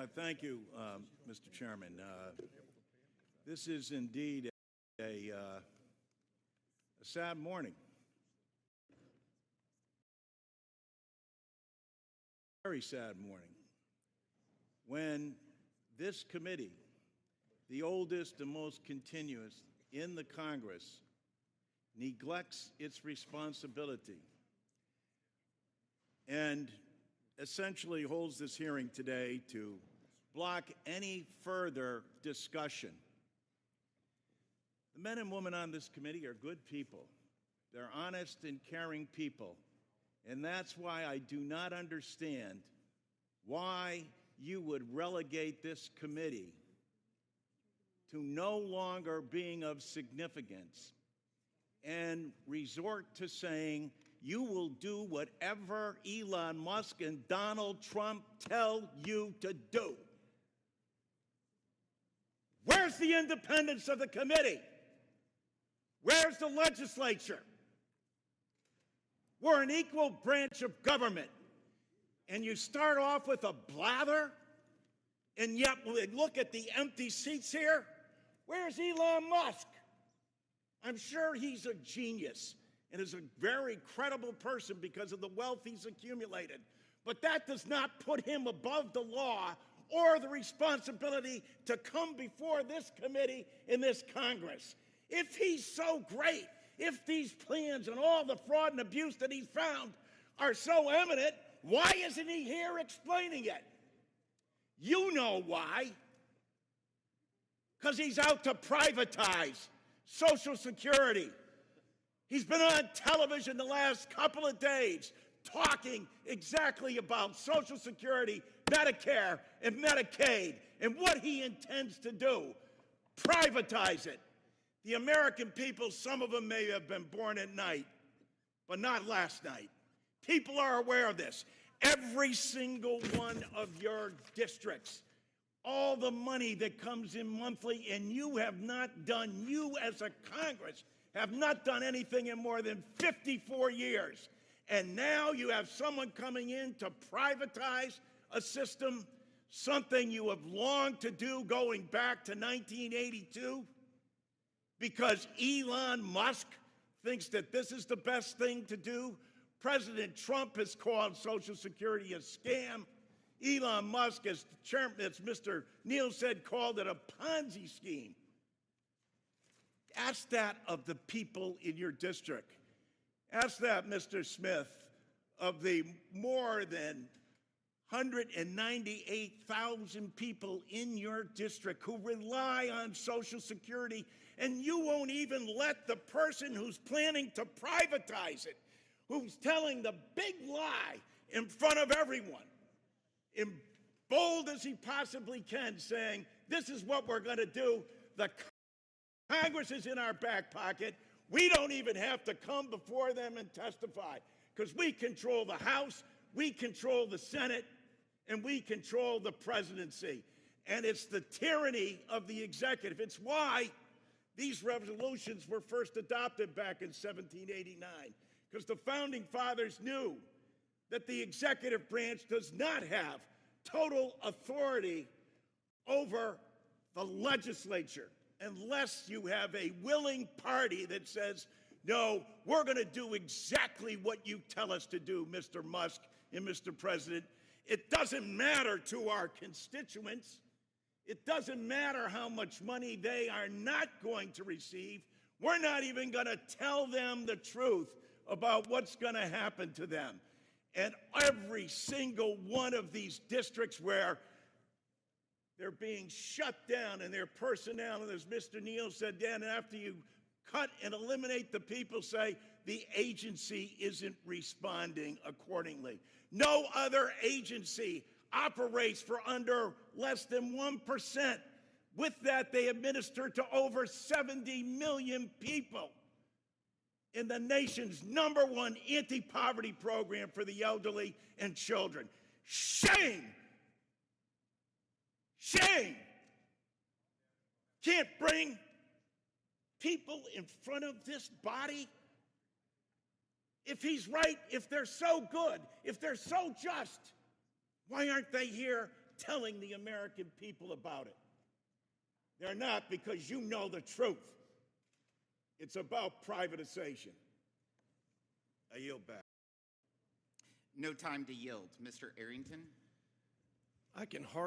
Thank you, Mr. Chairman. This is indeed a sad morning. Very sad morning when this committee, the oldest and most continuous in the Congress, neglects its responsibility and essentially holds this hearing today to block any further discussion. The men and women on this committee are good people. They're honest and caring people. And that's why I do not understand why you would relegate this committee to no longer being of significance and resort to saying you will do whatever Elon Musk and Donald Trump tell you to do. Where's the independence of the committee? Where's the legislature? We're an equal branch of government. And you start off with a blather, and yet when we look at the empty seats here, where's Elon Musk? I'm sure he's a genius and is a very credible person because of the wealth he's accumulated. But that does not put him above the law or the responsibility to come before this committee in this Congress. If he's so great, if these plans and all the fraud and abuse that he's found are so eminent, why isn't he here explaining it? You know why. Because he's out to privatize Social Security. He's been on television the last couple of days talking exactly about Social Security, Medicare, and Medicaid, and what he intends to do. Privatize it. The American people, some of them may have been born at night, but not last night. People are aware of this. Every single one of your districts, all the money that comes in monthly, and you have not done, you as a Congress, have not done anything in more than 54 years. And now you have someone coming in to privatize a system, something you have longed to do going back to 1982, because Elon Musk thinks that this is the best thing to do. President Trump has called Social Security a scam. Elon Musk, as Mr. Neal said, called it a Ponzi scheme. Ask that of the people in your district. Ask that, Mr. Smith, of the more than 198,000 people in your district who rely on Social Security, and you won't even let the person who's planning to privatize it, who's telling the big lie in front of everyone, in bold as he possibly can, saying, this is what we're going to do. The Congress is in our back pocket. We don't even have to come before them and testify because we control the House, we control the Senate, and we control the presidency. And it's the tyranny of the executive. It's why these resolutions were first adopted back in 1789, because the Founding Fathers knew that the executive branch does not have total authority over the legislature unless you have a willing party that says, no, we're going to do exactly what you tell us to do, Mr. Musk and Mr. President. It doesn't matter to our constituents. It doesn't matter how much money they are not going to receive. We're not even going to tell them the truth about what's going to happen to them. And every single one of these districts where they're being shut down and their personnel, and as Mr. Neal said, Dan, after you cut and eliminate the people, say the agency isn't responding accordingly. No other agency operates for under less than 1%. With that, they administer to over 70 million people in the nation's #1 anti-poverty program for the elderly and children. Shame! Shame! Can't bring people in front of this body? If he's right, if they're so good, if they're so just, why aren't they here telling the American people about it. They're not, because you know the truth. It's about privatization. I yield back. No time to yield. Mr. Arrington? I can hardly